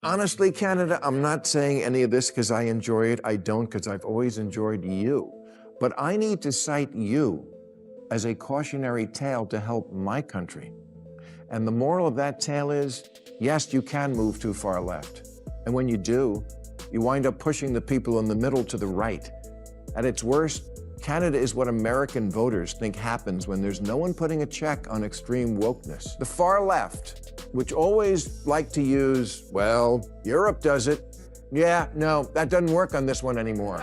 Honestly, Canada, I'm not saying any of this because I enjoy it. I don't, because I've always enjoyed you. But I need to cite you as a cautionary tale to help my country. And the moral of that tale is, yes, you can move too far left. And when you do, you wind up pushing the people in the middle to the right. At its worst, Canada is what American voters think happens when there's no one putting a check on extreme wokeness. The far left, which always like to use, well, Europe does it. Yeah, no, that doesn't work on this one anymore.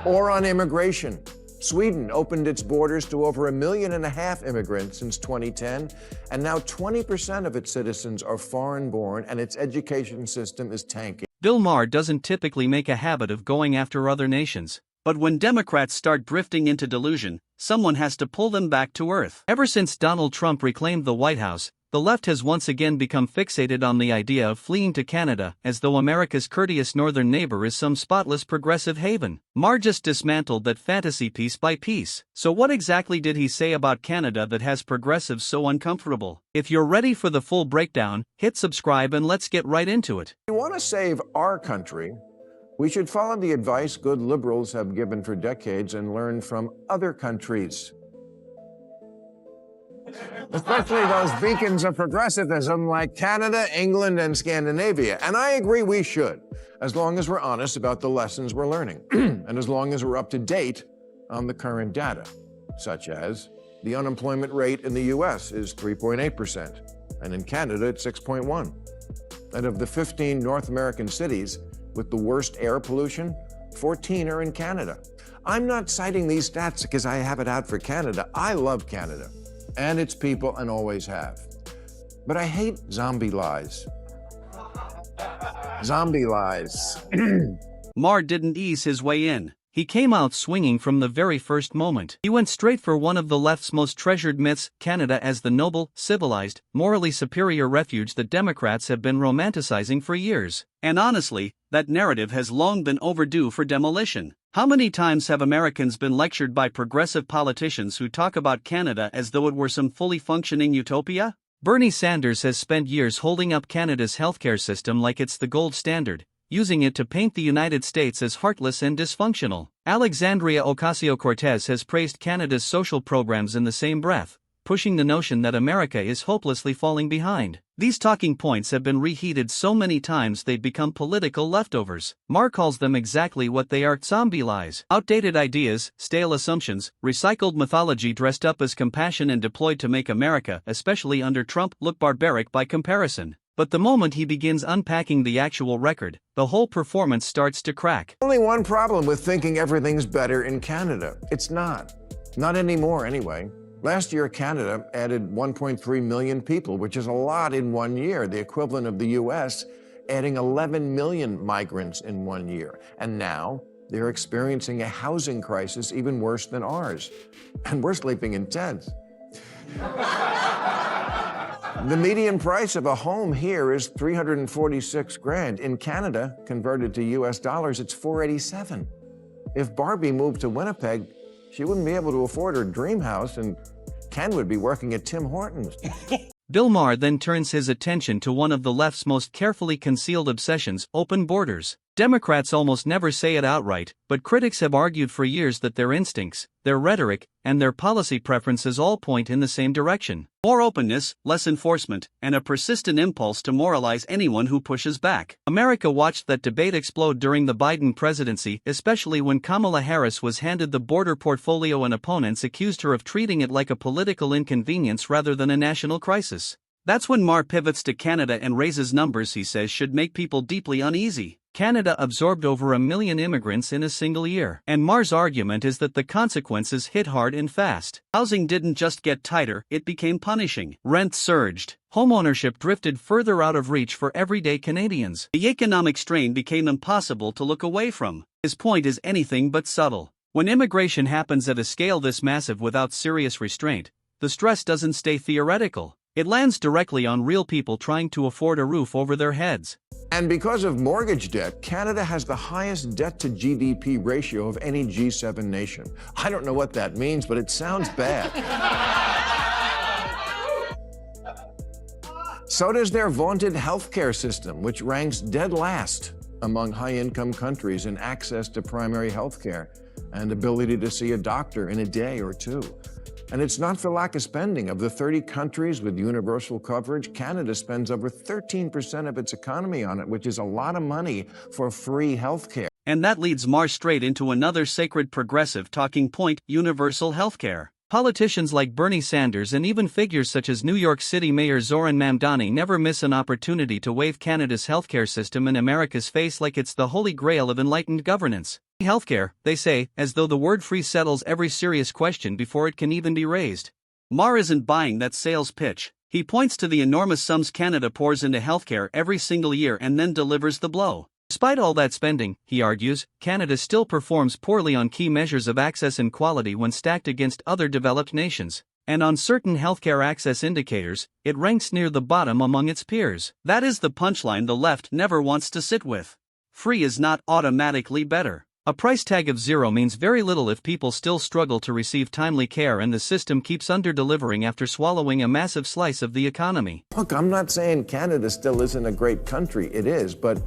Or on immigration. Sweden opened its borders to over 1.5 million immigrants since 2010, and now 20% of its citizens are foreign-born, and its education system is tanking. Bill Maher doesn't typically make a habit of going after other nations. But when Democrats start drifting into delusion, someone has to pull them back to earth. Ever since Donald Trump reclaimed the White House, the left has once again become fixated on the idea of fleeing to Canada, as though America's courteous northern neighbor is some spotless progressive haven. Maher just dismantled that fantasy piece by piece. So what exactly did he say about Canada that has progressives so uncomfortable? If you're ready for the full breakdown, hit subscribe and let's get right into it. If you want to save our country, we should follow the advice good liberals have given for decades and learn from other countries. Especially those beacons of progressivism like Canada, England, and Scandinavia. And I agree we should, as long as we're honest about the lessons we're learning, and as long as we're up to date on the current data, such as the unemployment rate in the US is 3.8%, and in Canada it's 6.1%. And of the 15 North American cities with the worst air pollution, 14 are in Canada. I'm not citing these stats because I have it out for Canada. I love Canada and its people and always have. But I hate zombie lies. Zombie lies. Maher didn't ease his way in. He came out swinging from the very first moment. He went straight for one of the left's most treasured myths, Canada as the noble, civilized, morally superior refuge that Democrats have been romanticizing for years. And honestly, that narrative has long been overdue for demolition. How many times have Americans been lectured by progressive politicians who talk about Canada as though it were some fully functioning utopia? Bernie Sanders has spent years holding up Canada's healthcare system like it's the gold standard, using it to paint the United States as heartless and dysfunctional. Alexandria Ocasio-Cortez has praised Canada's social programs in the same breath, pushing the notion that America is hopelessly falling behind. These talking points have been reheated so many times they've become political leftovers. Maher calls them exactly what they are: zombie lies. Outdated ideas, stale assumptions, recycled mythology dressed up as compassion and deployed to make America, especially under Trump, look barbaric by comparison. But the moment he begins unpacking the actual record, the whole performance starts to crack. Only one problem with thinking everything's better in Canada. It's not. Not anymore, anyway. Last year, Canada added 1.3 million people, which is a lot in 1 year, the equivalent of the US adding 11 million migrants in 1 year. And now, they're experiencing a housing crisis even worse than ours. And we're sleeping in tents. The median price of a home here is $346,000. In Canada, converted to US dollars, it's $487,000. If Barbie moved to Winnipeg, she wouldn't be able to afford her dream house, and Ken would be working at Tim Hortons. Bill Maher then turns his attention to one of the left's most carefully concealed obsessions: open borders. Democrats almost never say it outright, but critics have argued for years that their instincts, their rhetoric, and their policy preferences all point in the same direction. More openness, less enforcement, and a persistent impulse to moralize anyone who pushes back. America watched that debate explode during the Biden presidency, especially when Kamala Harris was handed the border portfolio and opponents accused her of treating it like a political inconvenience rather than a national crisis. That's when Maher pivots to Canada and raises numbers he says should make people deeply uneasy. Canada absorbed over 1 million immigrants in a single year. And Maher's argument is that the consequences hit hard and fast. Housing didn't just get tighter, it became punishing. Rent surged. Homeownership drifted further out of reach for everyday Canadians. The economic strain became impossible to look away from. His point is anything but subtle. When immigration happens at a scale this massive without serious restraint, the stress doesn't stay theoretical. It lands directly on real people trying to afford a roof over their heads. And because of mortgage debt, Canada has the highest debt-to-GDP ratio of any G7 nation. I don't know what that means, but it sounds bad. So does their vaunted healthcare system, which ranks dead last among high-income countries in access to primary healthcare and ability to see a doctor in a day or two. And it's not for lack of spending. Of the 30 countries with universal coverage, Canada spends over 13% of its economy on it, which is a lot of money for free healthcare. And that leads Maher straight into another sacred progressive talking point: universal healthcare. Politicians like Bernie Sanders and even figures such as New York City Mayor Zoran Mamdani never miss an opportunity to wave Canada's healthcare system in America's face like it's the holy grail of enlightened governance. Healthcare, they say, as though the word free settles every serious question before it can even be raised. Maher isn't buying that sales pitch. He points to the enormous sums Canada pours into healthcare every single year and then delivers the blow. Despite all that spending, he argues, Canada still performs poorly on key measures of access and quality when stacked against other developed nations. And on certain healthcare access indicators, it ranks near the bottom among its peers. That is the punchline the left never wants to sit with. Free is not automatically better. A price tag of zero means very little if people still struggle to receive timely care and the system keeps under-delivering after swallowing a massive slice of the economy. Look, I'm not saying Canada still isn't a great country. It is, but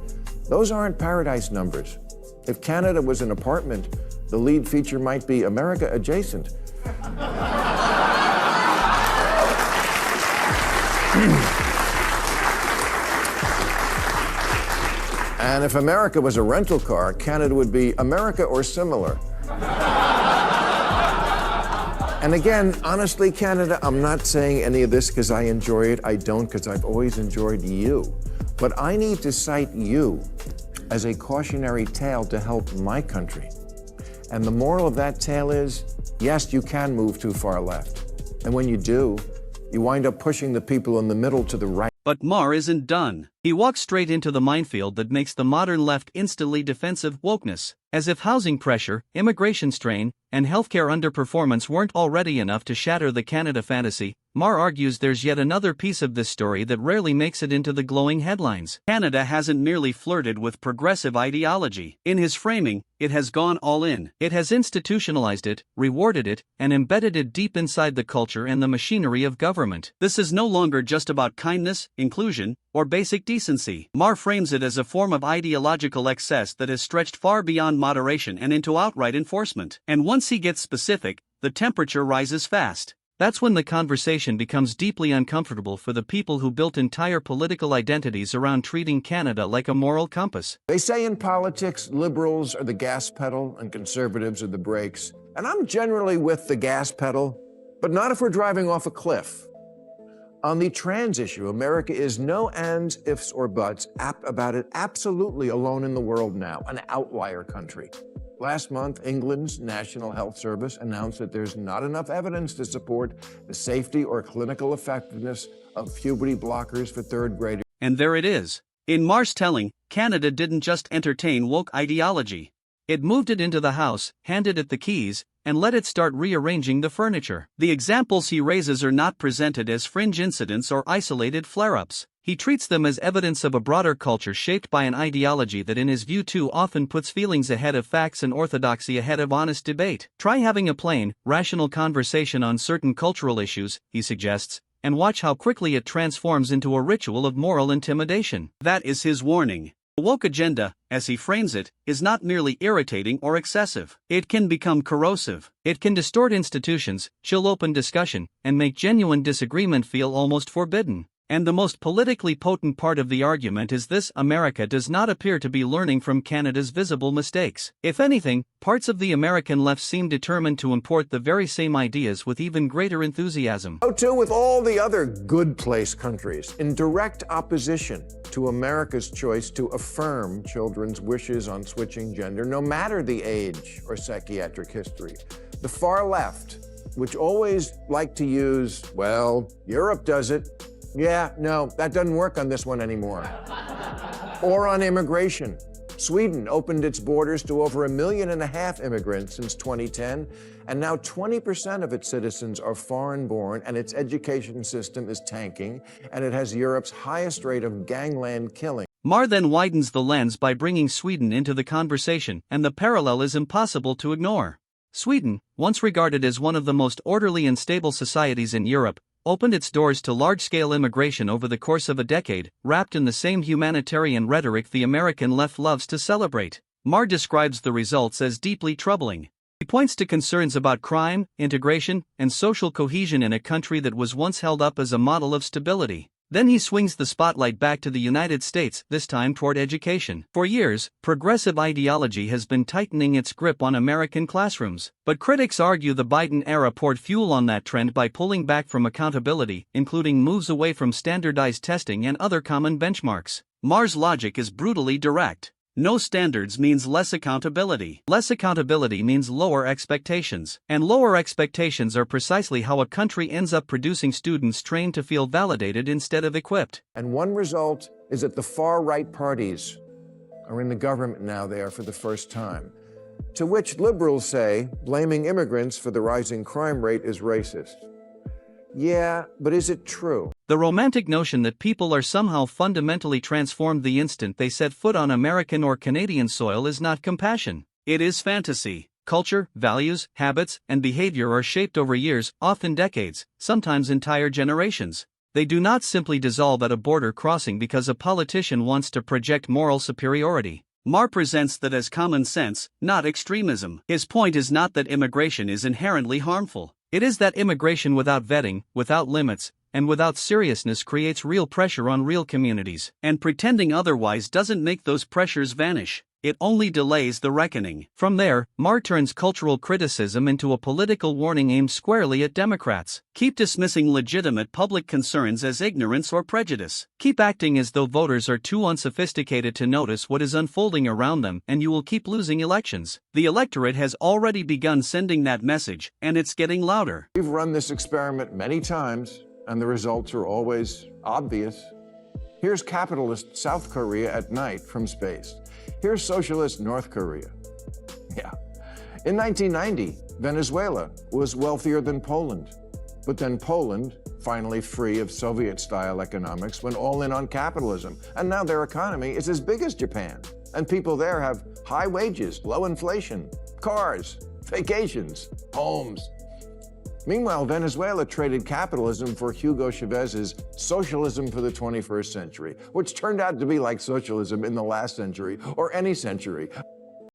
those aren't paradise numbers. If Canada was an apartment, the lead feature might be America adjacent. And if America was a rental car, Canada would be America or similar. And again, honestly, Canada, I'm not saying any of this because I enjoy it. I don't, because I've always enjoyed you. But I need to cite you as a cautionary tale to help my country. And the moral of that tale is, yes, you can move too far left. And when you do, you wind up pushing the people in the middle to the right. But Maher isn't done. He walks straight into the minefield that makes the modern left instantly defensive: wokeness. As if housing pressure, immigration strain, and healthcare underperformance weren't already enough to shatter the Canada fantasy, Maher argues there's yet another piece of this story that rarely makes it into the glowing headlines. Canada hasn't merely flirted with progressive ideology. In his framing, it has gone all in. It has institutionalized it, rewarded it, and embedded it deep inside the culture and the machinery of government. This is no longer just about kindness, inclusion, or basic decency. Maher frames it as a form of ideological excess that has stretched far beyond moderation and into outright enforcement. And once he gets specific, the temperature rises fast. That's when the conversation becomes deeply uncomfortable for the people who built entire political identities around treating Canada like a moral compass. They say in politics, liberals are the gas pedal and conservatives are the brakes. And I'm generally with the gas pedal, but not if we're driving off a cliff. On the trans issue, America is no ands, ifs, or buts about it, absolutely alone in the world now, an outlier country. Last month, England's National Health Service announced that there's not enough evidence to support the safety or clinical effectiveness of puberty blockers for third graders. And there it is. In Maher's telling, Canada didn't just entertain woke ideology. It moved it into the house, handed it the keys, and let it start rearranging the furniture. The examples he raises are not presented as fringe incidents or isolated flare-ups. He treats them as evidence of a broader culture shaped by an ideology that in his view too often puts feelings ahead of facts and orthodoxy ahead of honest debate. Try having a plain, rational conversation on certain cultural issues, he suggests, and watch how quickly it transforms into a ritual of moral intimidation. That is his warning. The woke agenda, as he frames it, is not merely irritating or excessive. It can become corrosive. It can distort institutions, chill open discussion, and make genuine disagreement feel almost forbidden. And the most politically potent part of the argument is this: America does not appear to be learning from Canada's visible mistakes. If anything, parts of the American left seem determined to import the very same ideas with even greater enthusiasm. So too with all the other good place countries, in direct opposition to America's choice to affirm children's wishes on switching gender, no matter the age or psychiatric history. The far left, which always like to use, well, Europe does it. Yeah, no, that doesn't work on this one anymore. Or on immigration. Sweden opened its borders to over 1.5 million immigrants since 2010, and now 20% of its citizens are foreign-born, and its education system is tanking, and it has Europe's highest rate of gangland killing. Maher then widens the lens by bringing Sweden into the conversation, and the parallel is impossible to ignore. Sweden, once regarded as one of the most orderly and stable societies in Europe, opened its doors to large-scale immigration over the course of a decade, wrapped in the same humanitarian rhetoric the American left loves to celebrate. Maher describes the results as deeply troubling. He points to concerns about crime, integration, and social cohesion in a country that was once held up as a model of stability. Then he swings the spotlight back to the United States, this time toward education. For years, progressive ideology has been tightening its grip on American classrooms. But critics argue the Biden era poured fuel on that trend by pulling back from accountability, including moves away from standardized testing and other common benchmarks. Maher's logic is brutally direct. No standards means less accountability. Less accountability means lower expectations. And lower expectations are precisely how a country ends up producing students trained to feel validated instead of equipped. And one result is that the far-right parties are in the government now there for the first time. To which liberals say blaming immigrants for the rising crime rate is racist. Yeah, but is it true? The romantic notion that people are somehow fundamentally transformed the instant they set foot on American or Canadian soil is not compassion. It is fantasy. Culture, values, habits, and behavior are shaped over years, often decades, sometimes entire generations. They do not simply dissolve at a border crossing because a politician wants to project moral superiority. Maher presents that as common sense, not extremism. His point is not that immigration is inherently harmful. It is that immigration without vetting, without limits, and without seriousness creates real pressure on real communities. And pretending otherwise doesn't make those pressures vanish. It only delays the reckoning. From there, Maher turns cultural criticism into a political warning aimed squarely at Democrats. Keep dismissing legitimate public concerns as ignorance or prejudice. Keep acting as though voters are too unsophisticated to notice what is unfolding around them, and you will keep losing elections. The electorate has already begun sending that message, and it's getting louder. We've run this experiment many times, and the results are always obvious. Here's capitalist South Korea at night from space. Here's socialist North Korea. Yeah. In 1990, Venezuela was wealthier than Poland. But then Poland, finally free of Soviet-style economics, went all in on capitalism. And now their economy is as big as Japan. And people there have high wages, low inflation, cars, vacations, homes. Meanwhile, Venezuela traded capitalism for Hugo Chavez's socialism for the 21st century, which turned out to be like socialism in the last century, or any century.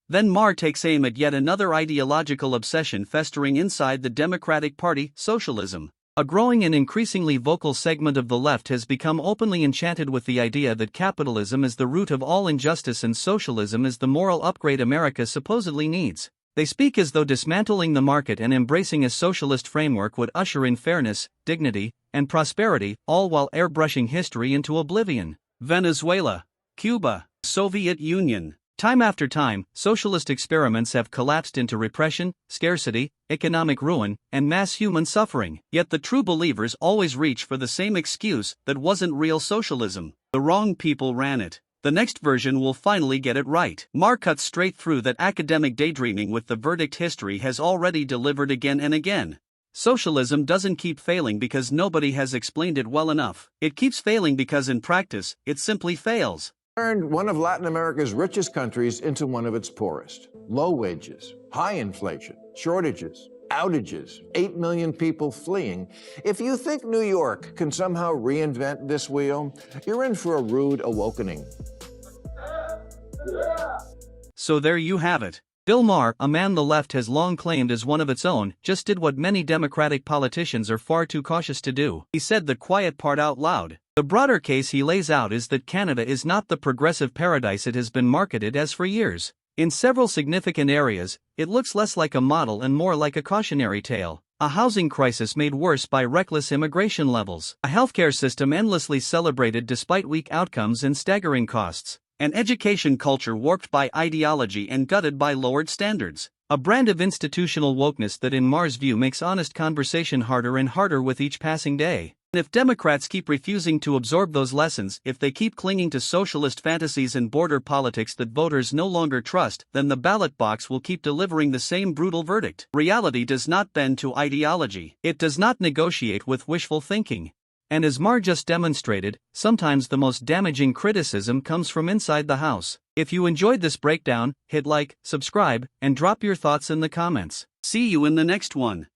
Then Maher takes aim at yet another ideological obsession festering inside the Democratic Party, socialism. A growing and increasingly vocal segment of the left has become openly enchanted with the idea that capitalism is the root of all injustice and socialism is the moral upgrade America supposedly needs. They speak as though dismantling the market and embracing a socialist framework would usher in fairness, dignity, and prosperity, all while airbrushing history into oblivion. Venezuela, Cuba, Soviet Union. Time after time, socialist experiments have collapsed into repression, scarcity, economic ruin, and mass human suffering. Yet the true believers always reach for the same excuse: that wasn't real socialism. The wrong people ran it. The next version will finally get it right. Maher cuts straight through that academic daydreaming with the verdict history has already delivered again and again. Socialism doesn't keep failing because nobody has explained it well enough. It keeps failing because in practice, it simply fails. Turned one of Latin America's richest countries into one of its poorest. Low wages, high inflation, shortages, outages, 8 million people fleeing. If you think New York can somehow reinvent this wheel, you're in for a rude awakening. So there you have it. Bill Maher, a man the left has long claimed as one of its own, just did what many Democratic politicians are far too cautious to do. He said the quiet part out loud. The broader case he lays out is that Canada is not the progressive paradise it has been marketed as for years. In several significant areas, it looks less like a model and more like a cautionary tale. A housing crisis made worse by reckless immigration levels. A healthcare system endlessly celebrated despite weak outcomes and staggering costs. An education culture warped by ideology and gutted by lowered standards. A brand of institutional wokeness that in Maher's view makes honest conversation harder and harder with each passing day. And if Democrats keep refusing to absorb those lessons, if they keep clinging to socialist fantasies and border politics that voters no longer trust, then the ballot box will keep delivering the same brutal verdict. Reality does not bend to ideology. It does not negotiate with wishful thinking. And as Maher just demonstrated, sometimes the most damaging criticism comes from inside the house. If you enjoyed this breakdown, hit like, subscribe, and drop your thoughts in the comments. See you in the next one.